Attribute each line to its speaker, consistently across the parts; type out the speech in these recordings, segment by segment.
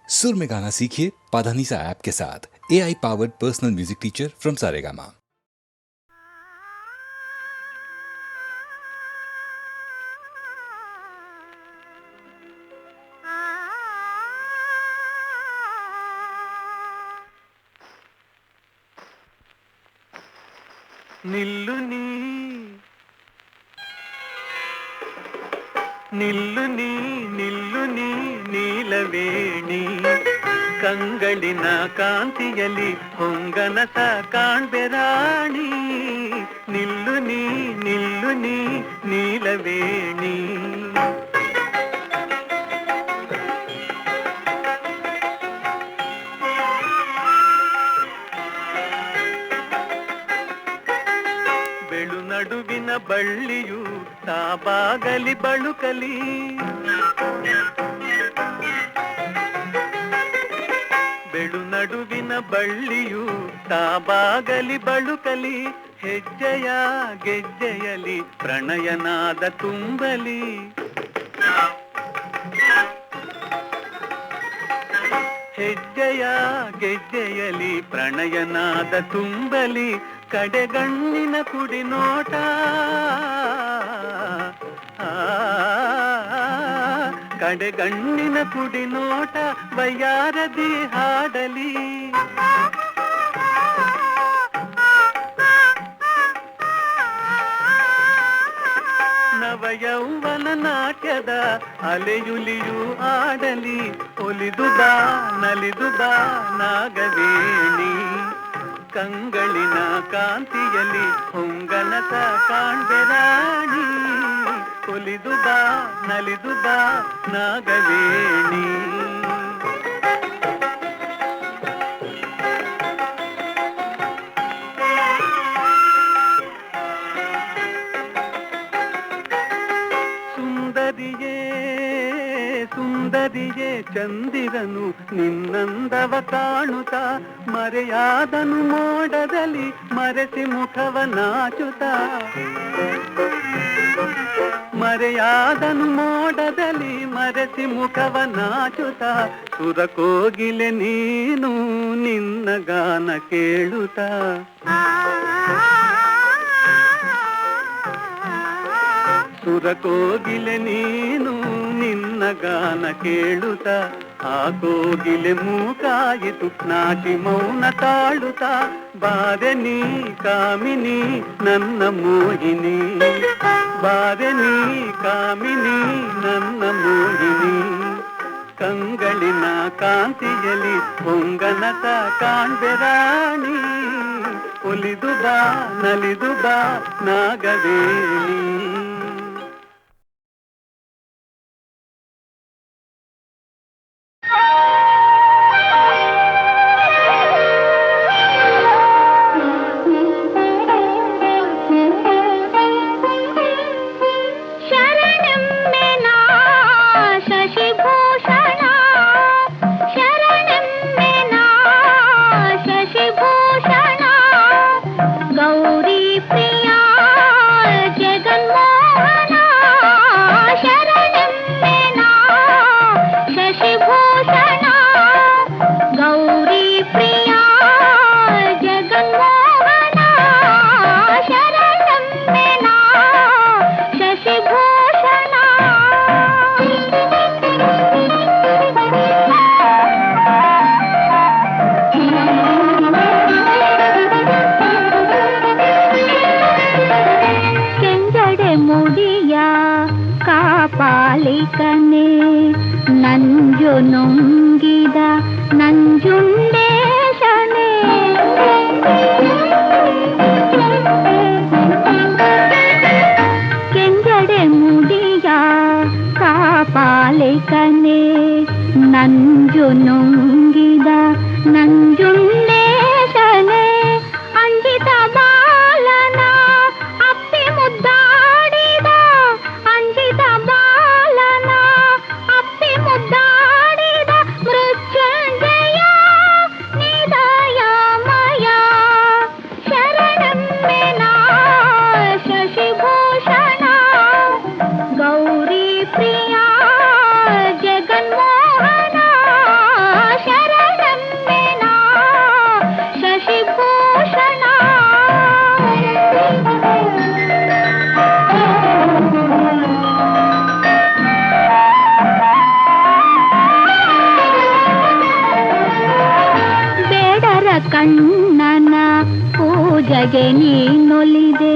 Speaker 1: सुर में गाना सीखिए पाधानीसा ऐप के साथ। AI powered personal music teacher from Saregama.
Speaker 2: నిల్లుని నిల్లుని నిల్లుని ನೀಲವೇಣಿ ಕಂಗಳಿನ ಕಾಂತಿಯಲಿ ಹೊಂಗನಸ ಕಾಣ್ಬೆರಾಣಿ ನಿಲ್ಲುನಿ ನಿಲ್ಲುನಿ ನೀಲವೇಣಿ ಬೆಳು ನಡುವಿನ ಬಳ್ಳಿಯು ತಾಬಾಗಲಿ ಬಳುಕಲಿ ಬೆಳು ನಡುವಿನ ಬಳ್ಳಿಯು ತಾಬಾಗಲಿ ಬಳುಕಲಿ ಹೆಜ್ಜೆಯ ಗೆಜ್ಜೆಯಲಿ ಪ್ರಣಯನಾದ ತುಂಬಲಿ ಹೆಜ್ಜೆಯ ಗೆಜ್ಜೆಯಲಿ ಪ್ರಣಯನಾದ ತುಂಬಲಿ ಕಡೆಗಣ್ಣಿನ ಕುಡಿ ನೋಟ ಕಡೆಗಣ್ಣಿನ ಕುಡಿ ನೋಟ ವಯ್ಯಾರದಿ ಹಾಡಲಿ ನವಯೌವನ ನಾಟ್ಯದ ಅಲೆಯುಲಿಯು ಆಡಲಿ ಒಲಿದು ಬಾ ನಲಿದು ಬಾ ನಾಗವೇಣಿ ಕಂಗಳಿನ ಕಾಂತಿಯಲಿ ಹೊಂಗನಸ ಕಾಣ್ಬೆರಾಣಿ ಒಲಿದು ಬಾ ನಲಿದು ಬಾ ನಾಗವೇಣಿ ಸುಂದರಿಯೇ ಚಂದಿರನು ನಿನ್ನಂದವ ಕಾಣುತ್ತ ಮರೆಯಾದನು ಮೋಡದಲ್ಲಿ ಮರೆಸಿ ಮುಖವ ನಾಚುತ್ತ ಮರೆಯಾದನು ಮೋಡದಲ್ಲಿ ಮರೆಸಿ ಮುಖವ ನಾಚುತ್ತ ಸುರಕೋಗಿಲೆ ನೀನು ನಿನ್ನ ಗಾನ ಕೇಳುತ್ತ ಸುರಕೋಗಿಲೆ ನೀನು ನಿನ್ನ ಗಾನ ಕೇಳುತ್ತ ಆ ಕೋಗಿಲೆ ಮೂಕಾಯಿತು ನಾಟಿ ಮೌನ ತಾಳುತ್ತ ಬಾರೆ ನೀ ಕಾಮಿನಿ ನನ್ನ ಮೋಹಿನಿ ಬಾರೆ ನೀ ಕಾಮಿನಿ ನನ್ನ ಮೋಹಿನಿ ಕಂಗಳಿನ ಕಾಂತಿಯಲಿ ಹೊಂಗನಸ ಕಾಣ್ಬೆರಾಣಿ ಒಲಿದು ಬಾ ನಲಿದು ಬಾ ನಾಗವೇಣಿ
Speaker 3: ನೊಂಗಿದ ನಂಜುಂಡೇಶನೇ ಕೆಂಜಡೆ ಮುಡಿಯ ಕಾಪಾಲಿಕನೇ ನಂಜು ನೊಂಗಿದ ನಂಜುಂಡೇಶನೇ ಅಂಜಿತ ಬಾಲನ ಅಪ್ಪಿ ಮುದ್ದಾಡಿದ ಅಂಜಿತ ಬಾಲನ ಅಪ್ಪಿ ಮುದ್ದಾಡಿದ ಮೃತ್ಯುಂಜಯ ನಿದಯಮಯ ಶರಣಮ್ಮೆನ ಶಶಿಭೂಷಣ ಗೌರಿ ಪ್ರಿಯ ಜಗನ್ಮೋಹನ ಕಣ್ಣನ ಪೂಜೆಗೆ ನೀನೊಲಿದೆ,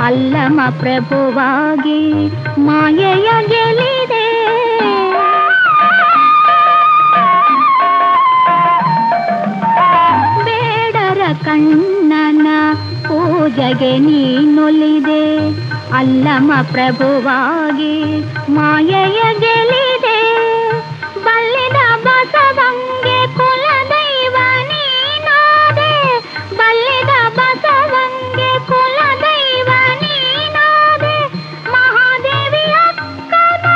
Speaker 3: ಅಲ್ಲಮ ಪ್ರಭುವಾಗಿ ಮಾಯೆಯ ಗೆಲಿದೆ. ಬೇಡರ ಕಣ್ಣನ ಪೂಜೆಗೆ ನೀನೊಲಿದೆ, ಅಲ್ಲಮ ಪ್ರಭುವಾಗಿ ಮಾಯೆಯ ಗೆಲಿದೆ. ಬಲ್ಲಿದ ಬಸವಂಗೆ ಕುಲದೈವ ನೀನಾದೆ, ಬಲ್ಲಿದ ಬಸವಂಗೆ ಕುಲದೈವ ನೀನಾದೆ. ಮಹಾದೇವಿ ಅಕ್ಕನ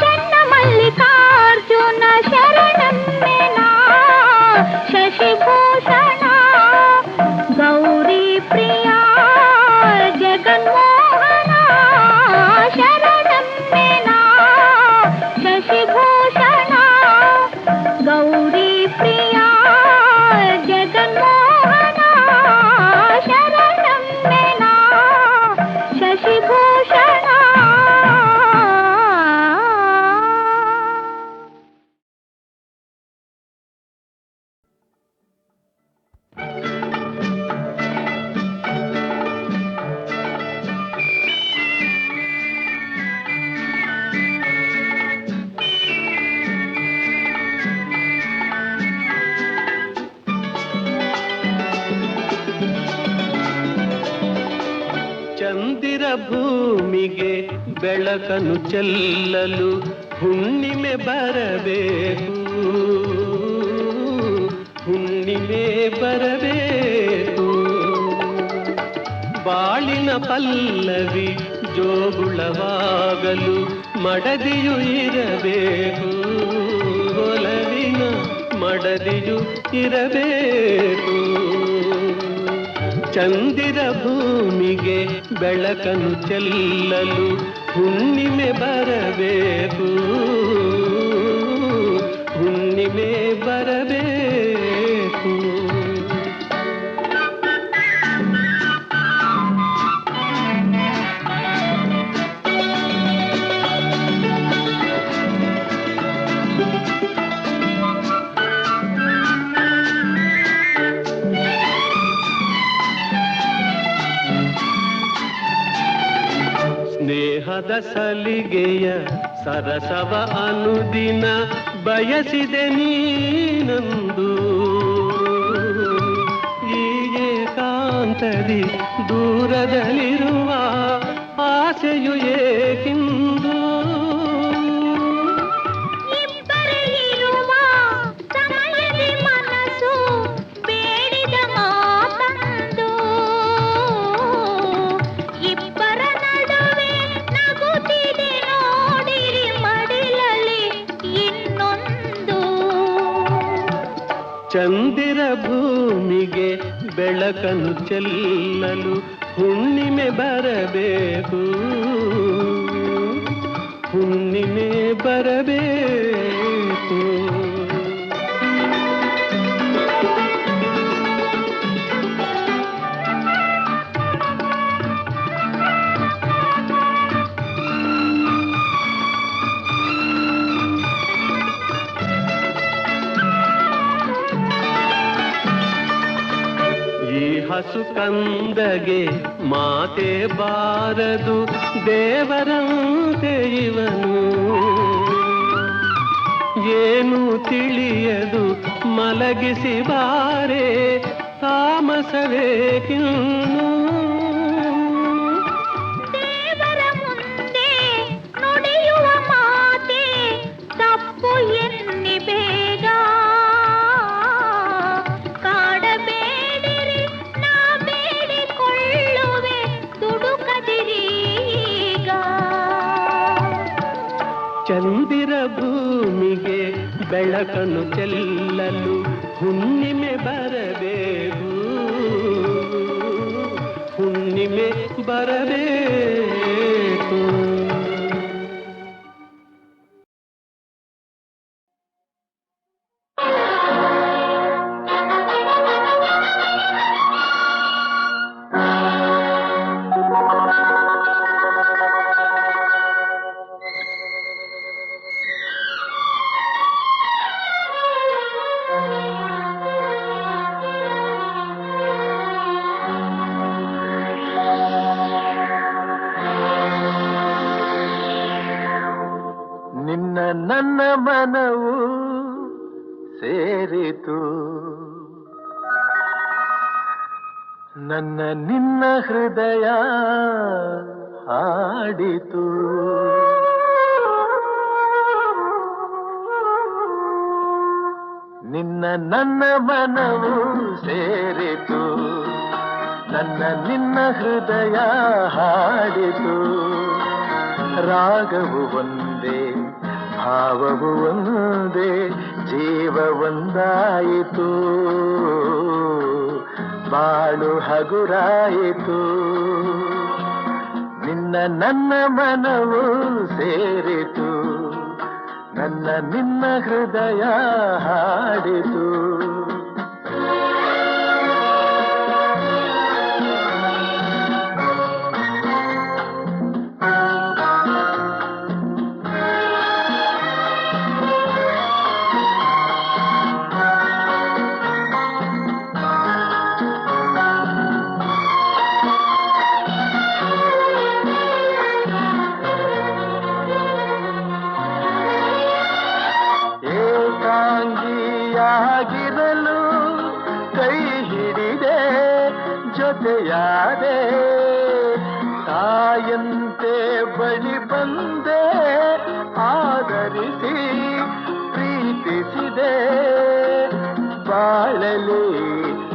Speaker 3: ಚೆನ್ನ ಮಲ್ಲಿಕಾರ್ಜುನ ಶರಣನ್ನೆನ ಶಶಿಭೂಷಣ ಗೌರಿ ಪ್ರಿಯ ಜಗನ್ಮೋಹನ ಶರಣನ್ನೆನ ಶಶಿಭೂಷಣ ಗೌರಿ ಪ್ರಿಯ ಜಗನ್ಮೋಹನ ಶರಣನ್ನೆನ ಶಶಿಭೂಷಣ.
Speaker 2: ಚಂದಿರ ಭೂಮಿಗೆ ಬೆಳಕನ್ನು ಚೆಲ್ಲಲು ಹುಣ್ಣಿಮೆ ಬರಬೇಕು, ಹುಣ್ಣಿಮೆ ಬರಬೇಕು. ಬಾಳಿನ ಪಲ್ಲವಿ ಜೋಗುಳವಾಗಲು ಮಡದಿಯು ಇರಬೇಕು, ಒಲವಿನ ಮಡದಿಯು ಇರಬೇಕು. ಚಂದಿರ ಭೂಮಿಗೆ ಬೆಳಕನ್ನು ಚೆಲ್ಲಲು ಹುಣ್ಣಿಮೆ ಬರಬೇಕು, ಹುಣ್ಣಿಮೆ ಬರಬೇಕು. ಸ್ನೇಹದ ಸಲಿಗೆಯ ಸರಸವ ಅನುದಿನ ಬಯಸಿದೆ ನೀನಂದು, ಈ ಏಕಾಂತದಿ ದೂರದಲ್ಲಿರುವ ಆಸೆಯು ಏಕಿಂದು. ಚಂದಿರ ಭೂಮಿಗೆ ಬೆಳಕನ್ನು ಚೆಲ್ಲಲು ಹುಣ್ಣಿಮೆ ಬರಬೇಕು, ಹುಣ್ಣಿಮೆ ಬರಬೇಕು. ಹಸು ಕಂದಗೆ ಮಾತೆ ಬಾರದು ದೇವರಂತೆ ಇವನು, ಏನು ತಿಳಿಯದು ಮಲಗಿಸಿ ಬಾರೆ ತಾಮಸವೇಕಿನ್ನು.
Speaker 3: ದೇವರ ಮುಂದೆ ನುಡಿಯುವ ಮಾತೆ ತಪ್ಪು ಎನ್ನಿ ಬೇಗ ಕಾಡಬೇಡಿರಿ, ನಾ ಬೇಡಿಕೊಳ್ಳುವೆ ದುಡುಕದಿರೀಗ.
Speaker 2: ಚಂದಿರ ಭೂಮಿಗೆ ಬೆಳಕನ್ನು ಚೆಲ್ಲಲು ಹುಣ್ಣಿಮೆ ಬರಬೇಕು, ಹುಣ್ಣಿಮೆ ಬರಬೇಕು.
Speaker 4: ಸೇರಿತು ನನ್ನ ನಿನ್ನ ಹೃದಯ ಹಾಡಿತು ನಿನ್ನ ನನ್ನ ಮನವು ಸೇರಿತು ನನ್ನ ನಿನ್ನ ಹೃದಯ ಹಾಡಿತು ರಾಗವು ಒಂದೇ ಭಾವವು ಒಂದೇ ಜೀವ ಒಂದಾಯಿತು ಬಾಳು ಹಗುರಾಯಿತು ನಿನ್ನ ನನ್ನ ಮನವು ಸೇರಿತು ನನ್ನ ನಿನ್ನ ಹೃದಯ ಹಾಡಿತು ಏಕಾಂಗಿಯಾಗಿರಲು ಕೈ ಹಿಡಿದೆ ಜೊತೆಯಾದೆ ತಾಯಂತೆ ಬಳಿ ಬಂದೆ ಆದರಿಸಿ ಪ್ರೀತಿಸಿದೆ ಬಾಳಲಿ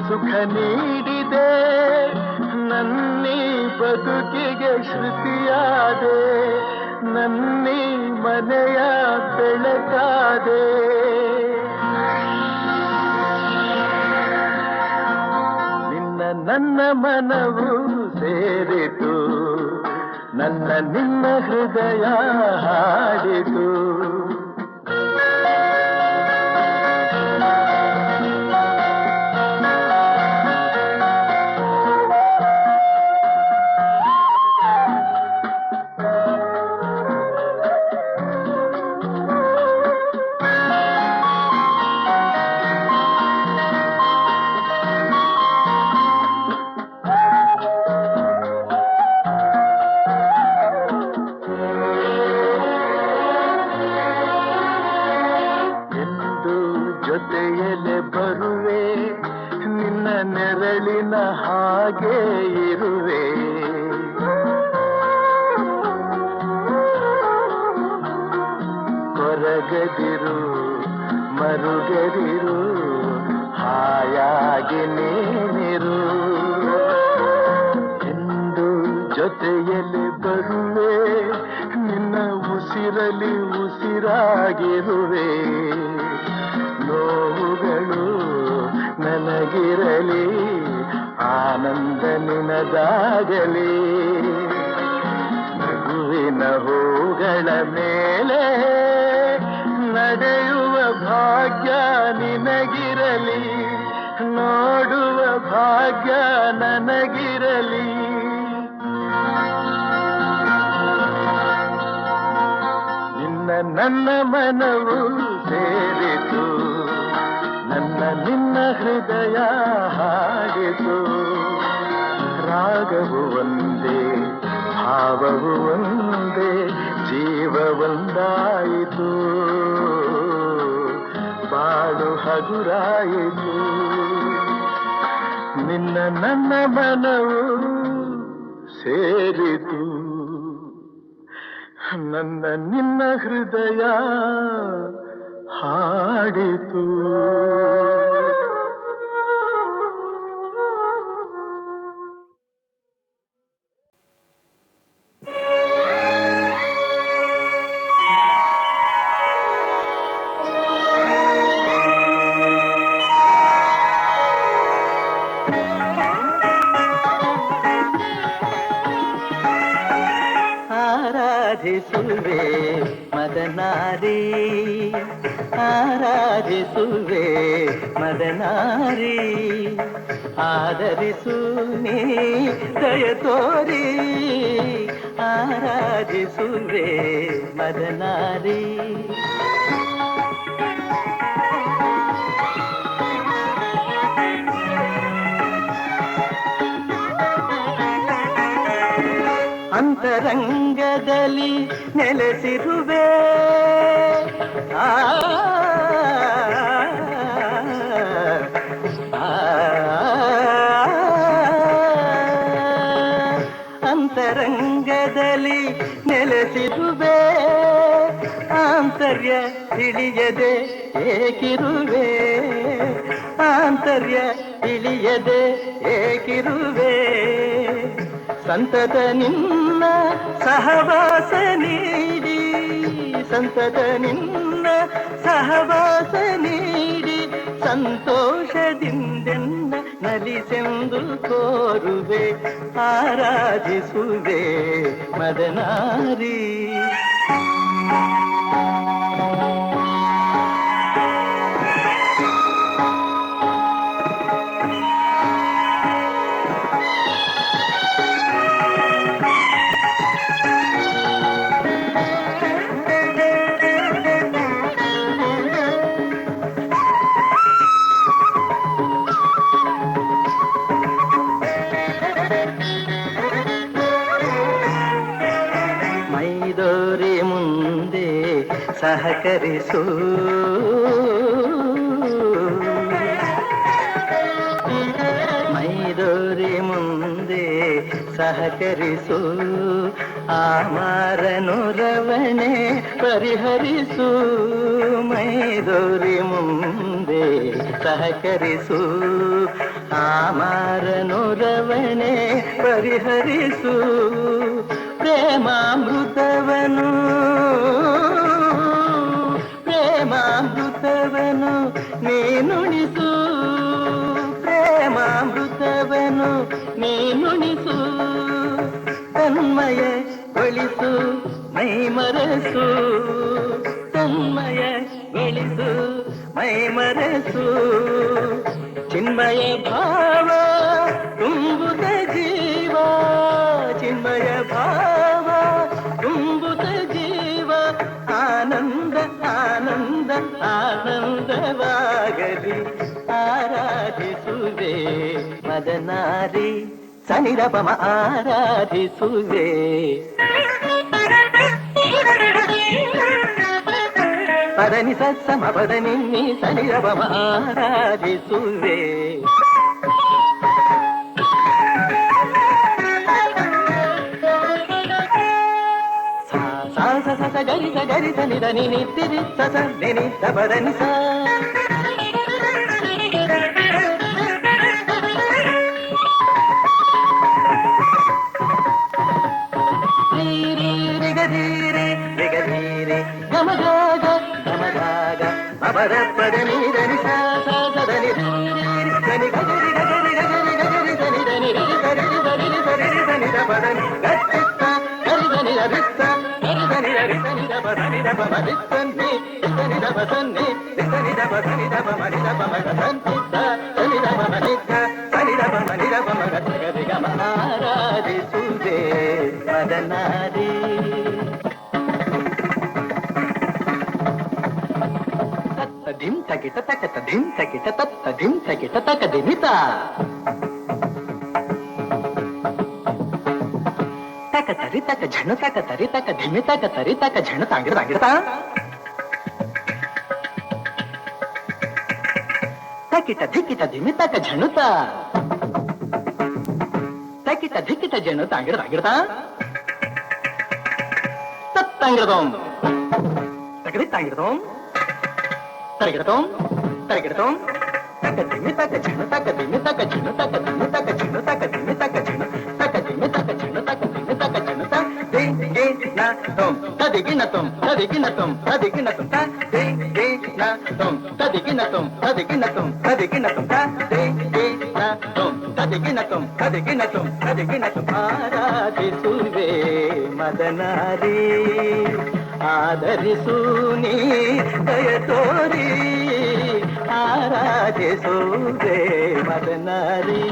Speaker 4: ಸುಖ ನೀಡಿದೆ ನನ್ನೀ ಬದುಕಿಗೆ ಶ್ರುತಿಯಾದೆ ನನ್ನೀ ಮನೆಯ ಬೆಳಕಾದೆ ನಿನ್ನ ನನ್ನ ಮನವು ಸೇರಿತು ನನ್ನ ನಿನ್ನ ಹೃದಯ ಹಾಡಿತು ಜೊತೆಯಲೆ ಬರುವೆ ನಿನ್ನ ನೆರಳಿನ ಹಾಗೆ ಇರುವೆ ಕೊರಗದಿರು ಮರುಗದಿರು ಹಾಯಾಗಿ ನೀನಿರು ಎಂದು ಜೊತೆಯಲೆ ಬರುವೆ ನಿನ್ನ ಉಸಿರಲಿ ಉಸಿರಾಗಿರುವೆ ನೋವುಗಳು ನನಗಿರಲಿ ಆನಂದ ನಿನದಾಗಲಿ ನಗುವಿನ ಹೂಗಳ ಮೇಲೆ ನಡೆಯುವ ಭಾಗ್ಯ ನಿನಗಿರಲಿ ನೋಡುವ ಭಾಗ್ಯ ನನಗಿರಲಿ ನಿನ್ನ ನನ್ನ ಮನವು ಸೇರಿತು ನನ್ನ ನಿನ್ನ ಹೃದಯ ಹಾಡಿತು ರಾಗವು ಒಂದೇ ಭಾವವು ಒಂದೇ ಜೀವ ಒಂದಾಯಿತು ಬಾಳು ಹಗುರಾಯಿತು ನಿನ್ನ ನನ್ನ ಮನವು ಸೇರಿತು ನನ್ನ ನಿನ್ನ ಹೃದಯ ಹಾಡಿತು ಆರಾಧಿಸುವೆ ಮದನಾರಿ ಆರಾಧಿಸುವೆ ಮದನಾರಿ ಆದರಿಸು ನೀ ದಯ ತೋರಿ ಆರಾಧಿಸುವೆ ಮದನಾರಿ ಅಂತರಂಗದಲ್ಲಿ ನೆಲೆಸಿರುವೆ ಆಂತರ್ಯ ತಿಳಿಯದೆ ಏಕಿರುವೆ ಆಂತರ್ಯ ತಿಳಿಯದೆ ಏಕಿರುವೆ ಸಂತತ ನಿನ್ನ ಸಹವಾಸ ನೀಡಿ ಸಂತತ ನಿನ್ನ ಸಹವಾಸ ನೀಡಿ ಸಂತೋಷದಿಂದೆನ್ನ ನಲಿಸೆಂದು ಕೋರುವೆ ಆರಾಧಿಸುವೆ ಮದನಾರಿ ಮೈದೋರಿ ಮುಂದೆ ಸಹಕರಿಸು ಮೈದೋರಿ ಮುಂದೆ ಸಹಕರಿಸು ಆಮಾರನುರವಣೆ ಪರಿಹರಿಸು ಮೈದೋರಿ ಮುಂದೆ ಸಹಕರಿಸು ಆಮಾರನುರವಣೆ ಪರಿಹರಿಸು ಪ್ರೇಮಾಮೃತವನು ಪ್ರೇಮಾಮೃತವನು ನೀನುಣಿಸು ಪ್ರೇಮಾಮೃತವನು ನೀನುಣಿಸು ತನ್ಮಯಗೊಳಿಸು ಮೈಮರೆಸು ತನ್ಮಯಗೊಳಿಸು ಮೈಮರೆಸು ಚಿನ್ಮಯ ಭಾವ ತುಂಬುತ್ತ ಜೀವ ಚಿನ್ಮಯ ಭಾವ ತುಂಬುತ್ತ ಜೀವ ಆನಂದ ಆನಂದ ಆನಂದವಾಗಲಿ ಆರಾಧಿಸುವೆ ಮದನಾರಿ ಸನಿರಪಮ ಆರಾಧಿಸುವೆ ಪದನಿ ಸತ್ಸಮ ಪದನಿ ಸನಿರಪಮ ಆರಾಧಿಸುವೆ ಸ ಗರಿ ಸ ಗರಿ ಸ ನಿದ ನಿ ನಿತ್ತಿ ಸ ಸ ನಿ ನಿ ಸ ಪದ ನಿ ಸ ರಿ ಗಧೀರೆ ಗಮ ಗಾಗ ಅಪರ ಪದ ನಿ ದ ನಿ ಸ ಸ ಸ ದ ನಿ ಧನಿ ಗರಿ ಗರಿ ಗರಿ ಗರಿ ಧನಿ ಧನಿ ರಿ ಗರಿ ಗರಿ ಗರಿ ಧನಿ ದ ಪದ ನಿ ಗಟ್ಟಿತ್ತ ಗರಿ ಧನಿ ದ ಬಿತ್ತ ಗರಿ ಧನಿ ದ ಧನಿ ದ ಪದ ನಿ ದ ಪದ ನಿ ಧನಿ ಧನಿ ದ ಪದ ನಿ ಧನಿ ದ ಪದ ನಿ ದ ಪದ ನಿ ದ ಪದ ಧನಿ ಧನಿ ದ ಪದ ನಿ ಧನಿ ದ ಪದ ನಿ ದ ಪದ ಗರಿ ಗಮ ಆರಾಧಿಸುವೆ ಮದನಾರಿ ಧಿಂ ತಗಿಟ ತಕತ ಧಿಂ ತಗಿಟ ತತ್ತ ಧಿಂ ತಗಿಟ ತಕ ದಿಮಿತ ತಕ ತರಿ ತಕ ಝಣ ತಕ ತರಿ ತಕ ಧಿಮಿ ತಕ ತರಿ ತಕ ಝಣ ತಾಂಗಿಡ ತಾಂಗಿಡತ ತಕಿಟ ಧಿಕಿಟ ಧಿಮಿ ತಕ ಝಣುತ ತಕಿಟ ಧಿಕಿಟ ಝಣ ತಾಂಗಿಡ ತಾಂಗಿಡತ ತತ್ತಂಗಿಡದೋಂ ತಕದಿ ತಾಂಗಿಡದೋಂ ತರಗಿಡತೋಂ ತರಗಿಡತೋಂ ತಕ ದಿಮಿ ತಕ ಝಣ ತಕ ದಿಮಿ ತಕ ಝಣ ತಕ ದಿಮಿ ತಕ ಝಣ ತಕ ದಿಮಿ ತಕ ಝಣ ತಕ ದಿಮಿ ತಕ ಝಣ ತಕ ದಿಮಿ ತಕ ಝಣ ತ ದಿ ಗೆ ನ ತೋಂ ತದಿಗಿನ ತೋಂ ತದಿಗಿನ ತೋಂ ತದಿಗಿನ ತೋಂ ತ ದಿ ಗೆ ನ ತೋಂ ತದಿಗಿನ ತೋಂ ತದಿಗಿನ ತೋಂ ತದಿಗಿನ ತೋಂ ತ ದಿ ಗೆ ನ ತೋಂ ತದಿಗಿನ ತೋಂ ತದಿಗಿನ ತೋಂ ತದಿಗಿನ ತೋಂ ಆರಾಧಿಸುವೆ ಮದನಾರಿ ಆದರಿಸು ನೀ ದಯ ತೋರಿ ಆರಾಧಿಸುವೆ ಮದನಾರಿ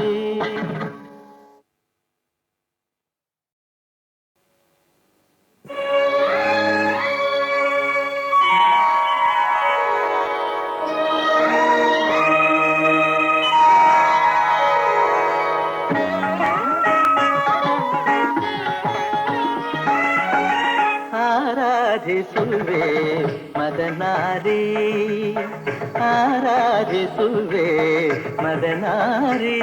Speaker 4: ಆರಾಧಿಸುವೆ ಮದನಾರಿ ಆರಾಧಿಸುವೆ ಮದನಾರಿ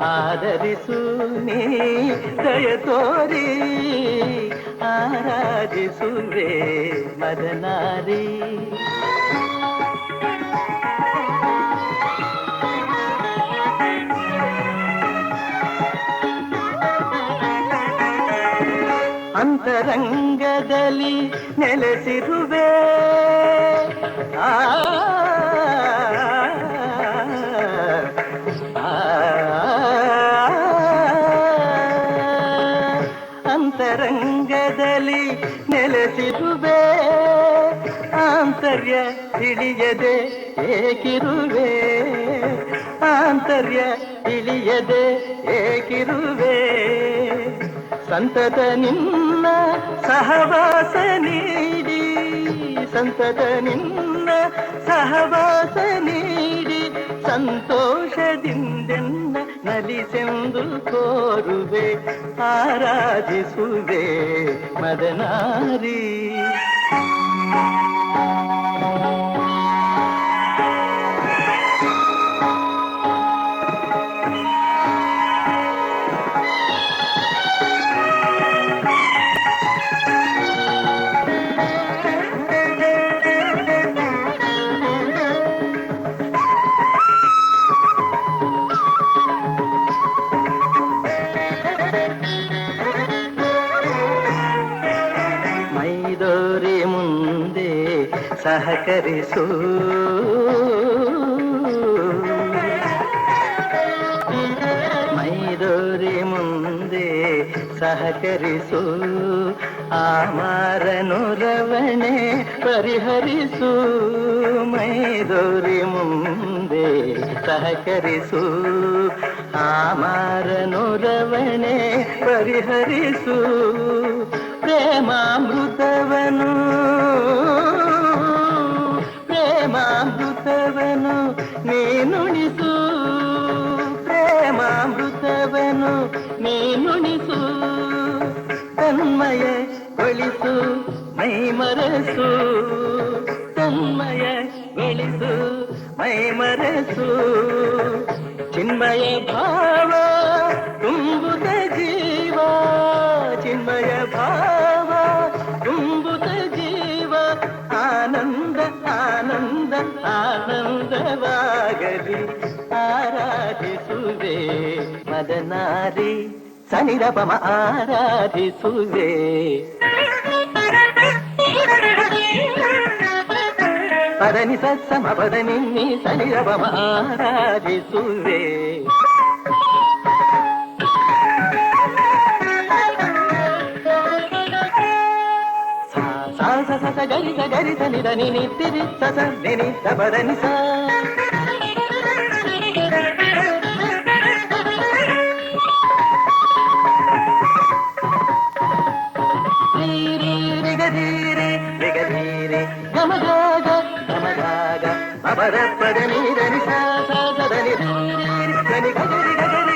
Speaker 4: ಆದರಿಸು ನೀ ದಯ ತೋರಿ ಆರಾಧಿಸುವೆ ಮದನಾರಿ. ಅಂತರಂಗದಲ್ಲಿ ನೆಲೆಸಿರುವೆ ಆ ಅಂತರಂಗದಲ್ಲಿ ನೆಲೆಸಿರುವೆ ಆಂತರ್ಯ ತಿಳಿಯದೆ ಏಕಿರುವೆ ಆಂತರ್ಯ ತಿಳಿಯದೆ ಏಕಿರುವೆ ಸಂತತ ನಿನ್ನ ಸಹವಾಸ ನೀಡಿ ಸಂತತ ನಿನ್ನ ಸಹವಾಸ ನೀಡಿ ಸಂತೋಷದಿಂದೆನ್ನ ನಲಿಸೆಂದು ಕೋರುವೆ ಆರಾಧಿಸುವೆ ಮದನಾರಿ. ಮೈದೋರಿ ಮುಂದೆ ಸಹಕರಿಸು ಮೈದೋರಿ ಮುಂದೆ ಸಹಕರಿಸು ಆಮಾರನುರವಣೆ ಪರಿಹರಿಸು ಮೈದೋರಿ ಮುಂದೆ ಸಹಕರಿಸು ಆಮಾರನುರವಣೆ ಪರಿಹರಿಸು ಪ್ರೇಮಾಮೃತವನು ಪ್ರೇಮಾಮೃತವನು ನೀನುಣಿಸು ಪ್ರೇಮಾಮೃತವನು ನೀನುಣಿಸು ತನ್ಮಯಗೊಳಿಸು ಮೈಮರೆಸು ತನ್ಮಯಗೊಳಿಸು ಮೈಮರೆಸು ಚಿನ್ಮಯ ಭಾವ ತುಂಬುತ ಜೀವ ಚಿನ್ಮಯ ಭಾವ ತುಂಬುತ ಜೀವ ಆನಂದ ಆನಂದ ಆನಂದವಾಗಲಿ ಆರಾಧಿಸುವೆ ಮದನಾರಿ ಸನಿರಪಮ ಆರಾಧಿಸುವೆ. ಪದನಿ ಸತ್ಸಮ ಪದನಿ ನೀ ಸನಿರಪಮ ಆರಾಧಿಸುವೆ. ಸ ಗರಿತ ಗರಿತ ನಿದ ನಿನಿ ತಿರಿ ಸ ನಿನಿ ಪದನಿ ಸ ರಿಗಧೀರೆ ರಿಗಧೀರೆ ಗಮಗಾಗ ಗಮಗಾಗ ಅಪರ ಪದ ನೀರನಿ ಸ ಸದನಿ ಧನಿ ಗರಿ ಗರಿ ಗರಿ ಗರಿ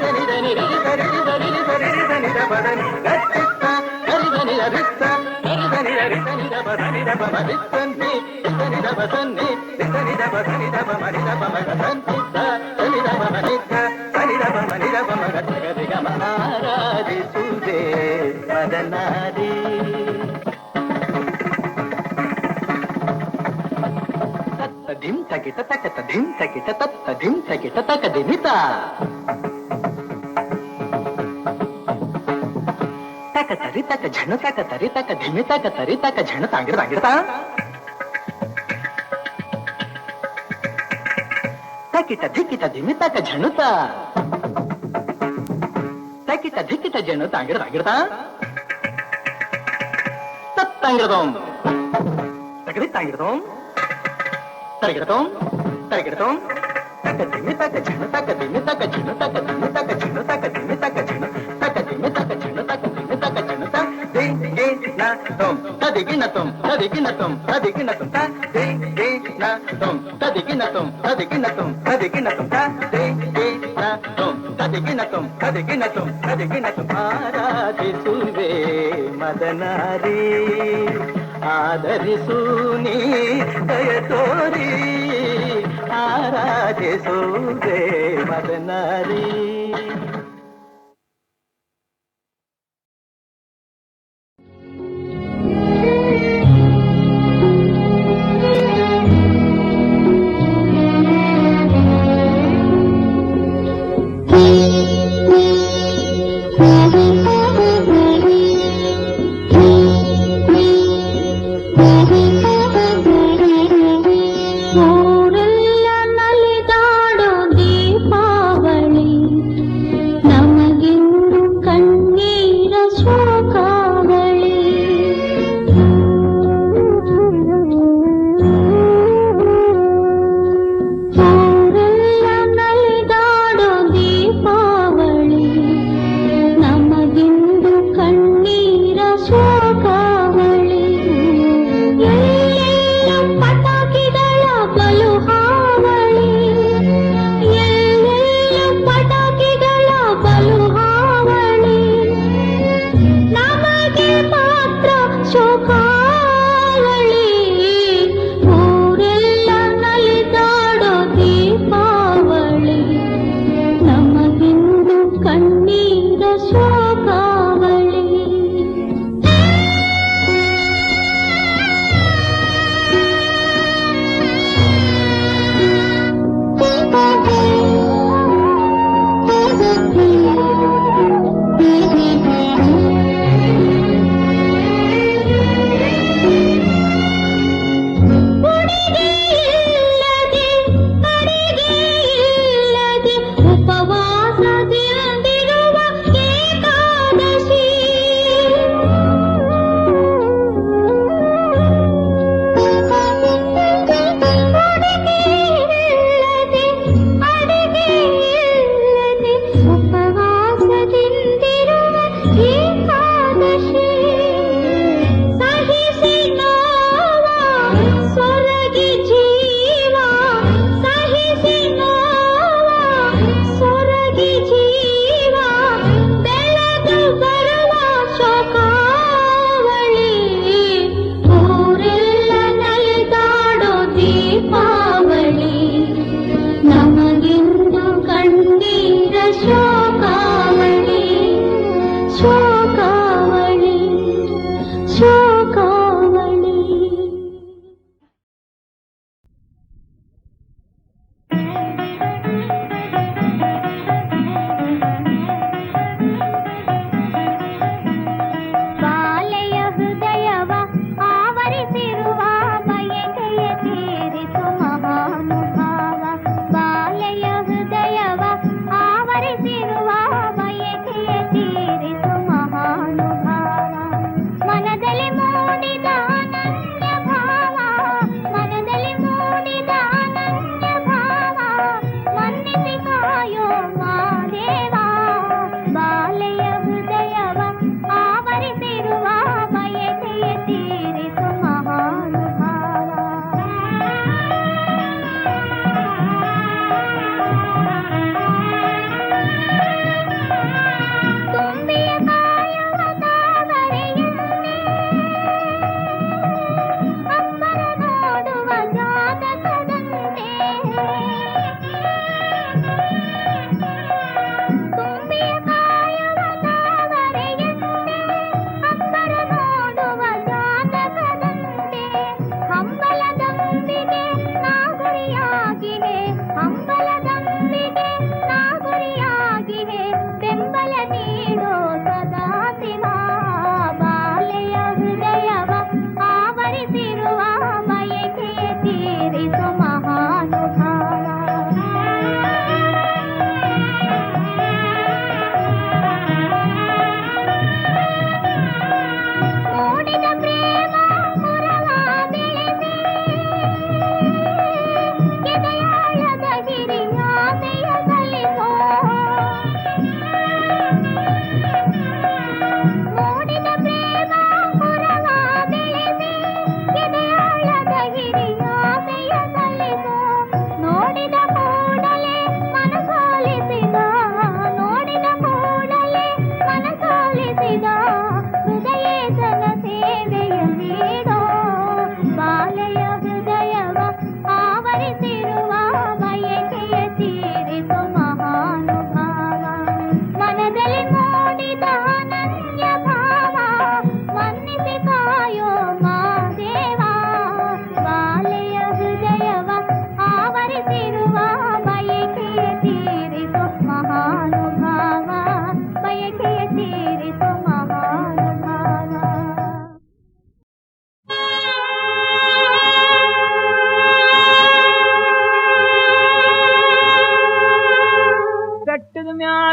Speaker 4: ಧನಿ ಧನಿ ರಿ ಗರಿ ಧನಿ ಧನಿ ಧನಿ ದ ಪದನಿ ಗಟ್ಟಿತ್ತ ಗರಿ ಧನಿ ರಿತ್ತ ಗರಿ ಧನಿ ರಿ ಧನಿ the ಪದನಿ the ಪಮ ರಿತ್ತನಿ Dhani the ಪದನಿ Dhani the ಪದನಿ the ಪಮ ರಿ the ಪಮ ಗಂತಿ Dhani the ಪಮ ನಿತ್ತ Dhani the ಪಮ ನಿ ದ ಪಮ ಗರಿ ಗರಿ ಗಮ ಆರಾಧಿಸುವೆ ಮದನಾರಿ. ಧಿಂ ತಗಿಟ ತಕತ ಧಿಂ ತಗಿಟ ತತ್ತ ಧಿಂ ತಗಿಟ ತಕ ದಿಮಿತ ತಕ ತರಿ ತಕ ಝಣ ತಕ ತರಿ ತಕ ಧಿಮಿ ತಕ ತರಿ ತಕ ಝಣ ತಾಂಗಿಡ ತಾಂಗಿಡತ ತಕಿಟ ಧಿಕಿಟ ಧಿಮಿ ತಕ ಝಣುತ ತಕಿಟ ಧಿಕಿಟ ಝಣ ತಾಂಗಿಡ ತಾಂಗಿಡತ ತತ್ತಂಗಿಡದೋಂ ತಕದಿ ತಾಂಗಿಡದೋಂ ತರಗಿಡತೋಂ ತರಗಿಡತೋಂ ತಕ ದಿಮಿ ತಕ ಝಣ ತಕ ದಿಮಿ ತಕ ಝಣ ತಕ ದಿಮಿ ತಕ ಝಣ ತಕ ದಿಮಿ ತಕ ಝಣ ತಕ ದಿಮಿ ತಕ ಝಣ ತಕ ದಿಮಿ ತಕ ಝಣ ತ ದೇ ದೇ ನ ತೋಂ ತದಿಗಿನ ತೋಂ ತದಿಗಿನ ತೋಂ ತದಿಗಿನ ತೋಂ ತ ದೇ ದೇ ನ ತೋಂ ತದಿಗಿನ ತೋಂ ತದಿಗಿನ ತೋಂ ತದಿಗಿನ ತೋಂ ತ ದೇ ದೇ ನ ತೋಂ ತದಿಗಿನ ತೋಂ ತದಿಗಿನ ತೋಂ ತದಿಗಿನ ತೋಂ ಆರಾಧಿಸುವೆ ಮದನಾರಿ ಆದರಿಸು ನೀ ದಯ ತೋರಿ ಆರಾಧಿಸುವೆ ಮದನಾರಿ.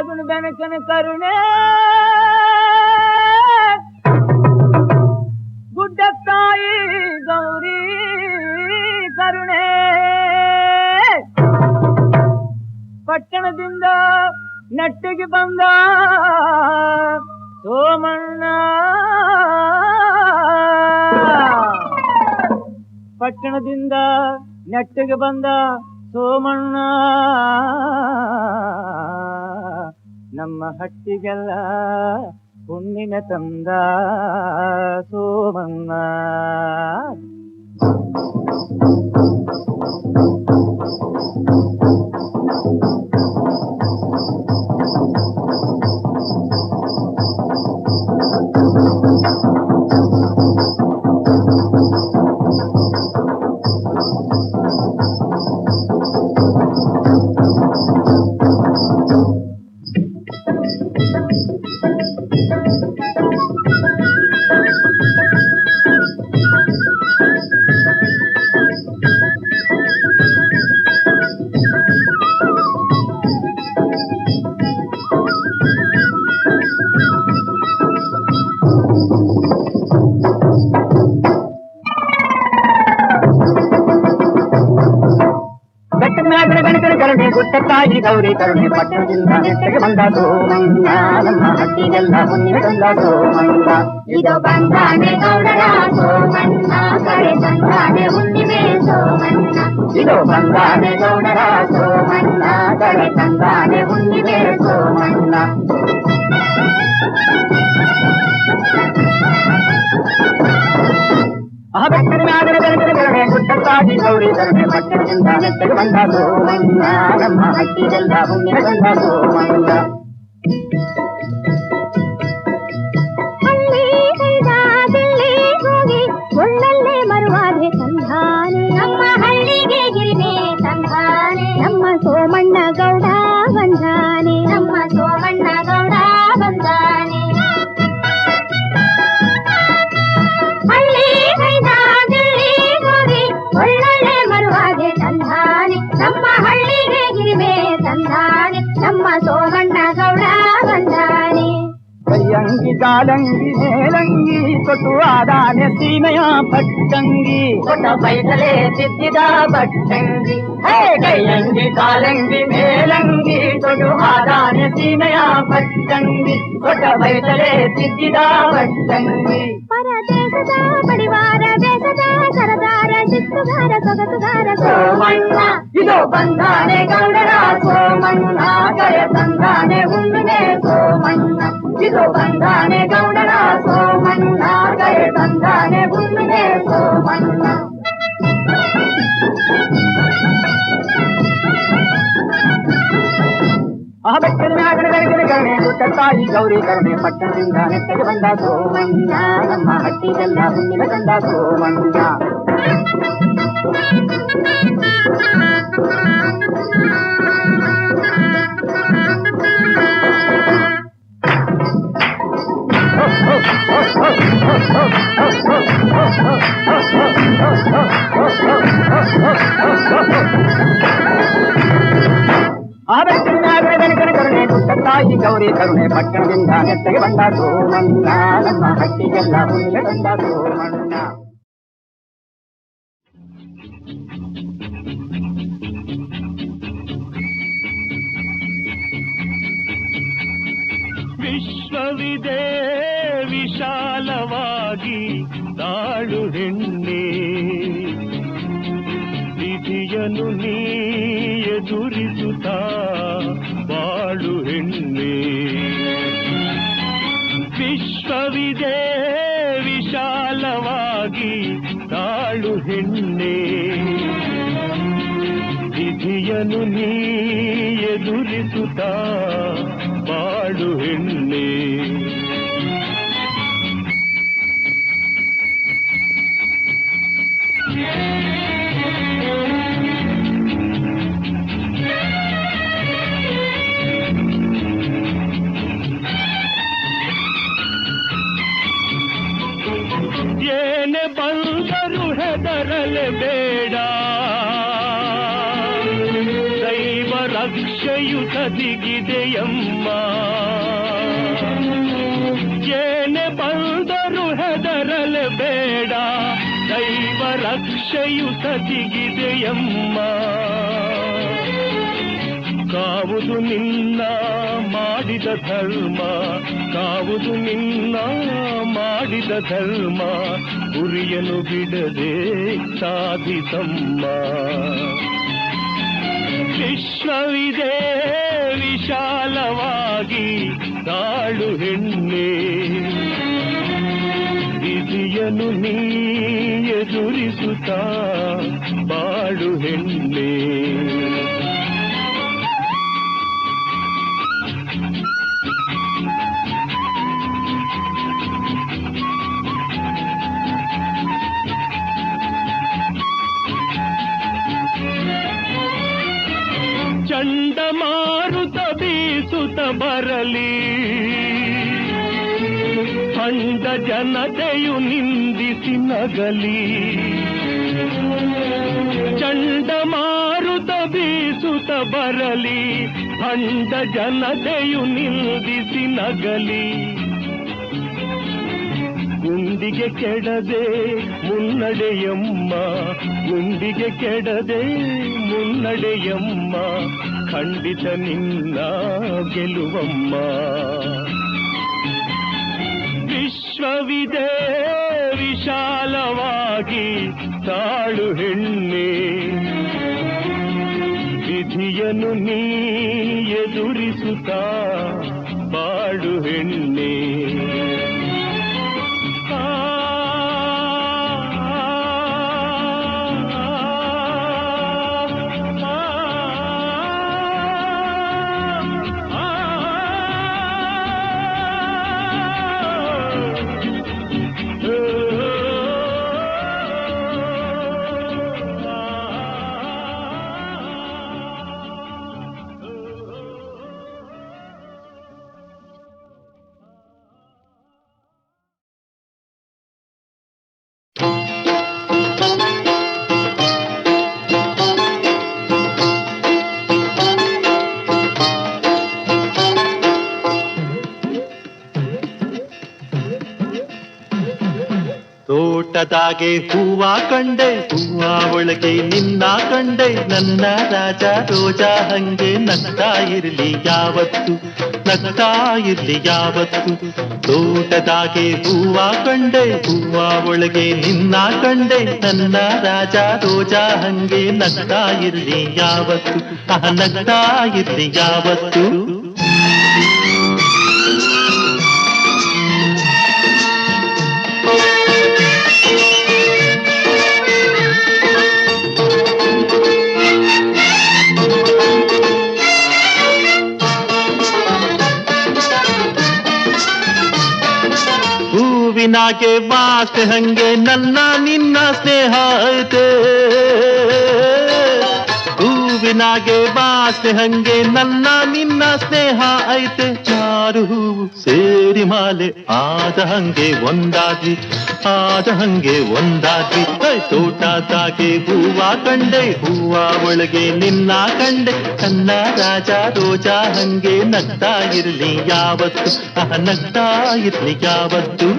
Speaker 5: ಮಗನ ಬೆನಕನ ಕರುಣೆ ಗುಡ್ಡ ತಾಯಿ ಗೌರಿ ಕರುಣೆ ಪಟ್ಟಣದಿಂದ ನೆಟ್ಟಿಗೆ ಬಂದ ಸೋಮಣ್ಣ ಪಟ್ಟಣದಿಂದ ನೆಟ್ಟಿಗೆ ಬಂದ ಸೋಮಣ್ಣ ನಮ್ಮ ಹಟ್ಟಿಗೆಲ್ಲ ಹುಣ್ಣಿಮೆ ತಂದ ಸೋಮಣ್ಣ ಗುಟ್ಟಕ್ಕಾಗಿ ಗೌರಿ ಕರುಣೆ ಪಟ್ಟಣದಿಂದ ನೆಟ್ಟಗೆ ಬಂದ ಸೋಮಣ್ಣ ನಮ್ಮ ಹಟ್ಟಿಗೆಲ್ಲ ಹುಣ್ಣಿಮೆ ತಂದ ಸೋಮಣ್ಣ
Speaker 3: ಇದು ಬಂದಾನೆ ಗೌಡರ ಸೋಮಣ್ಣ ಕರೆ ತಂದಾನೆ ಹುಣ್ಣಿಮೆ ಸೋಮಣ್ಣ
Speaker 5: ಇದು ಬಂದಾನೆ ಗೌಡರ ಸೋಮಣ್ಣ ಕರೆ ತಂದಾನೆ ಹುಣ್ಣಿಮೆ ಸೋಮಣ್ಣ ಗುಟ್ಟಕ್ಕಾಗಿ ಗೌರಿ ಕರುಣೆ ಪಟ್ಟಣದಿಂದ ನೆಟ್ಟಗೆ ಬಂದ ಸೋಮಣ್ಣ ನಮ್ಮ ಹಟ್ಟಿಗೆಲ್ಲ ಹುಣ್ಣಿಮೆ ತಂದ ಸೋಮಣ್ಣ
Speaker 3: ಒಳ್ಳೊಳ್ಳೆ ಮರುವಾದೆ ತಂದಾನೆ ನಮ್ಮ ಹಳ್ಳಿಗೆ ಗಿರಿಮೆ ತಂದಾನೆ ನಮ್ಮ ಸೋಮಣ್ಣ ಗೌಡ ಬಂದಾನೆ ನಮ್ಮ ಸೋಮಣ್ಣ ಗೌಡ ಬಂದಾನೆ ಹಳ್ಳಿ ಕೈದಾದಲ್ಲಿ ಹೋಗಿ ಒಳ್ಳೊಳ್ಳೆ ಮರುವಾದೆ ತಂದಾನೆ ನಮ್ಮ ಹಳ್ಳಿಗೆ ಗಿರಿಮೆ ತಂದಾನೆ ನಮ್ಮ ಸೋಮಣ್ಣ ಗೌಡ ಬಂದಾನೆ
Speaker 5: ಕೈಯಂಗಿ ಕಾಲಂಗಿ ಮೇಲಂಗಿ ಕೊಟ್ಟು ಆದಾನೆ ಸೀಮೆಯ ಪಟ್ಟಂಗಿ ಕೊಟ್ಟ ಬೈತಲೆ ತಿದ್ದಿದ ಬಟ್ಟಂಗಿ ಕೈಯಂಗಿ ಕಾಲಂಗಿ ಮೇಲಂಗಿ ಕೊಟ್ಟು ಆದಾನೆ ಸೀಮೆಯ ಪಟ್ಟಂಗಿ ಕೊಟ್ಟ ಬೈತಲೆ ತಿದ್ದಿದ ಬಟ್ಟಂಗಿ
Speaker 3: ಪರದೇಶದ ಬಡಿವಾರ ದೇಶದ ಸರದಾರ ಶಿಸ್ತುಗಾರ ಸೊಗಸುಗಾರ ಸೋಮಣ್ಣ
Speaker 5: ಇದು ಬಂದಾನೆ ಗೌಡರ ಸೋಮಣ್ಣ ಕರೆ ತಂದಾನೆ ಹುಣ್ಣಿಮೆ ಸೋಮಣ್ಣ ಇದು ಬಂದಾನೆ ಗೌಡರ ಸೋಮಣ್ಣ ಕರೆ ತಂದಾನೆ ಹುಣ್ಣಿಮೆ ಸೋಮಣ್ಣ ಆ ಬೆಟ್ಟದ ಮ್ಯಾಗನ ಬೆಳಗಿನ ಕರುಣೆ ಗುಟ್ಟಕ್ಕಾಗಿ ಗೌರಿ ಕರುಣೆ ಪಟ್ಟಣದಿಂದ ನೆಟ್ಟಗೆ ಬಂದ ಸೋಮಣ್ಣ ನಮ್ಮ ಹಟ್ಟಿಗೆಲ್ಲ ಹುಣ್ಣಿಮೆ ತಂದ ಸೋಮಣ್ಣ ಆ ಬೆಟ್ಟದ ಬೆಳಕಿನ ಕರುಣೆ ಗುಟ್ಟಕ್ಕಾಗಿ ಗೌರಿ ಕರುಣೆ ಪಟ್ಟಣದಿಂದ ನೆಟ್ಟಗೆ ಬಂದ ಸೋಮಣ್ಣ ನಮ್ಮ ಹಟ್ಟಿಗೆಲ್ಲ ಹುಣ್ಣಿಮೆ ತಂದ ಸೋಮಣ್ಣ
Speaker 2: ವಿಶ್ವವಿದೆ ವಿಶಾಲವಾಗಿ ತಾಳು ಹೆಣ್ಣೆ ವಿಧಿಯನ್ನು ನೀ ಎದುರಿಸುತ್ತಾ ಬಾಳು ಹೆಣ್ಣೆ ವಿಶ್ವವಿದೆ ವಿಶಾಲವಾಗಿ ತಾಳು ಹೆಣ್ಣೆ ವಿಧಿಯನ್ನು ನೀ ಎದುರಿಸುತ್ತಾ ಬಾಳು ಹೆಣ್ಣೆ ಏನೇ ಬಂದರು ಹೆದರಲೇಬೇಡ ದೈವರ ರಕ್ಷೆಯು ಸದಿಗಿದೆಯಮ್ಮ. ಏನೇ ಬಂದರೂ ಹೆದರಲು ಬೇಡ, ದೈವ ರಕ್ಷೆಯು ಸದಿಗಿದೆಯಮ್ಮ. ಕಾವುದು ನಿನ್ನ ಮಾಡಿದ ಧರ್ಮ, ಕಾವುದು ನಿನ್ನ ಮಾಡಿದ ಧರ್ಮ, ಗುರಿಯನ್ನು ಬಿಡದೆ ಸಾಧಿಸಮ್ಮ. ವಿಶ್ವವಿದೆ ವಿಶಾಲವಾಗಿ ತಾಳು ಹೆಣ್ಣೆ, ವಿಧಿಯನ್ನು ನೀ ಎದುರಿಸುತ್ತಾ ಬಾಳು ಹೆಣ್ಣೆ. ಚಂಡಮಾರುತ ಬೀಸುತ್ತ ಬರಲಿ, ಭಂಡ ಜನತೆಯು ನಿಂದಿಸಿ ನಗಲಿ. ಚಂಡಮಾರುತ ಬೀಸುತ್ತ ಬರಲಿ, ಭಂಡ ಜನತೆಯು ನಿಂದಿಸಿ ನಗಲಿ. ಗುಂಡಿಗೆ ಕೆಡದೆ ಮುನ್ನಡೆಯಮ್ಮ, ಗುಂಡಿಗೆ ಕೆಡದೆ ಮುನ್ನಡೆಯಮ್ಮ, ಖಂಡಿತ ನಿನ್ನ ಗೆಲುವಮ್ಮ. ವಿಶ್ವವಿದೆ ವಿಶಾಲವಾಗಿ ತಾಳು ಹೆಣ್ಣೆ, ವಿಧಿಯನ್ನು ನೀ ಎದುರಿಸುತ್ತಾ ಬಾಳು ಹೆಣ್ಣೆ.
Speaker 6: ತೋಟದಾಗೆ ಹೂವ ಕಂಡೆ, ಹೂವ ಒಳಗೆ ನಿನ್ನ ಕಂಡೆ, ನನ್ನ ರಾಜ ರೋಜಾ ಹಂಗೆ ನಗ್ತಾ ಇರ್ಲಿ ಯಾವತ್ತು, ನಗ್ತಾ ಇರ್ಲಿ ಯಾವತ್ತು. ತೋಟದಾಗೆ ಹೂವ ಕಂಡೆ, ಹೂವ ಒಳಗೆ ನಿನ್ನ ಕಂಡೆ, ನನ್ನ ರಾಜ ರೋಜಾ ಹಂಗೆ ನಗ್ತಾ ಇರ್ಲಿ ಯಾವತ್ತು, ನಗ್ತಾ ಇರ್ಲಿ ಯಾವತ್ತು. ಹೂವಿನಾಗೆ ವಾಸೆ ಹಂಗೆ ನನ್ನ ನಿನ್ನ ಸ್ನೇಹ ಐತೆ, ಹೂವಿನಾಗೆ ವಾಸೆ ಹಂಗೆ ನನ್ನ ನಿನ್ನ ಸ್ನೇಹ ಐತೆ. ಚಾರು ಹೂವು ಸೇರಿ ಮಾಲೆ ಆದ ಹಂಗೆ ಒಂದಾದ್ವಿ, ಆದ ಹಂಗೆ ಒಂದಾದ್ವಿ. ತೋಟದಾಗೆ ಹೂವ ಕಂಡೆ, ಹೂವ ಒಳಗೆ ನಿನ್ನ ಕಂಡೆ, ನನ್ನ ರಾಜ ರೋಜಾ ಹಂಗೆ ನಗ್ತಾ ಇರ್ಲಿ ಯಾವತ್ತು, ನಗ್ತಾ ಇರ್ಲಿ ಯಾವತ್ತು.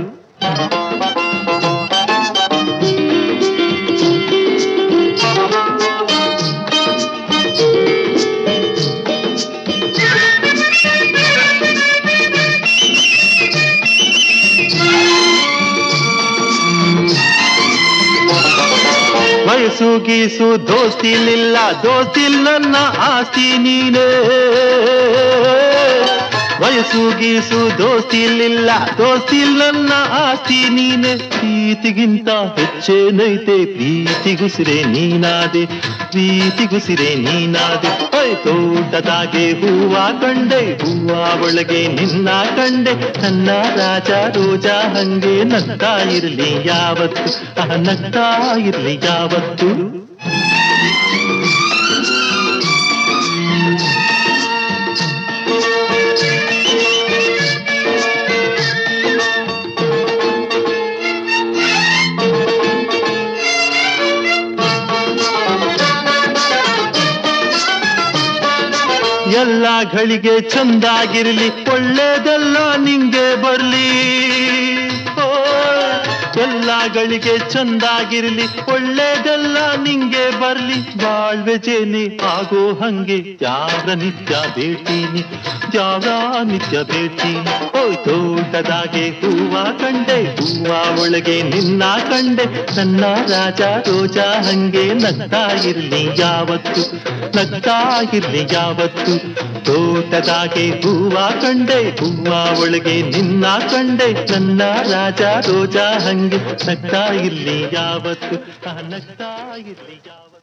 Speaker 6: ವಯಸ್ಸು ಗೀಸು ದೋಸ್ತಿಲಿಲ್ಲ, ದೋಸ್ತಿಲ್ ನನ್ನ ಆಸ್ತಿ ನೀನೇ. ವಯಸ್ಸು ಗೀಸು ದೋಸ್ತಿಲಿಲ್ಲ, ದೋಸ್ತಿಲ್ ನನ್ನ ಆಸ್ತಿ ನೀನೆ. ಪ್ರೀತಿಗಿಂತ ಹೆಚ್ಚೇನೈತೆ, ಪ್ರೀತಿಗುಸಿರೆ ನೀನಾದೆ, ಪ್ರೀತಿಗುಸಿರೆ ನೀನಾದೆ. ತೋಟದಾಗೆ ಹೂವ ಕಂಡೆ, ಹೂವ ಒಳಗೆ ನಿನ್ನ ಕಂಡೆ, ನನ್ನ ರಾಜ ರೋಜಾ ಹಂಗೆ ನಗ್ತಾ ಇರ್ಲಿ ಯಾವತ್ತು, ನಗ್ತಾ ಇರ್ಲಿ ಯಾವತ್ತು. ಎಲ್ಲ ಗಳಿಗೆ ಚಂದಾಗಿರ್ಲಿ ಒಳ್ಳೇದೆಲ್ಲ ನಿಂಗೆ ಬರ್ಲಿ ಓ ಎಲ್ಲ ಗಳಿಗೆ ಚಂದಾಗಿರ್ಲಿ ಒಳ್ಳೇದೆಲ್ಲ ನಿಂಗೆ ಬರ್ಲಿ ಬಾಳ್ವೆ ಜೇನೆ ಆಗೋ ಹಂಗೆ ಯಾರ ನಿತ್ಯ ಭೇಟಿನಿ ಯಾರ ನಿತ್ಯ ಭೇಟಿನಿ ಓಯ್ ತೋಟದಾಗೆ ಹೂವ ಕಂಡೆ ಹೂವ ಒಳಗೆ ನಿನ್ನ ಕಂಡೆ ನನ್ನ ರಾಜ ರೋಜಾ ಹಂಗೆ ನಗ್ತಾ ಇರ್ಲಿ ಯಾವತ್ತು ನಗ್ತಾ ಇರ್ಲಿ ಯಾವತ್ತು ತೋಟದಾಗೆ ಹೂವ ಕಂಡೆ ಹೂವ ಒಳಗೆ ನಿನ್ನ ಕಂಡೆ ನನ್ನ ರಾಜ ರೋಜಾ ಹಂಗೆ ನಗ್ತಾ ಇರ್ಲಿ ಯಾವತ್ತು ನಗ್ತಾ ಇರ್ಲಿ ಯಾವತ್ತು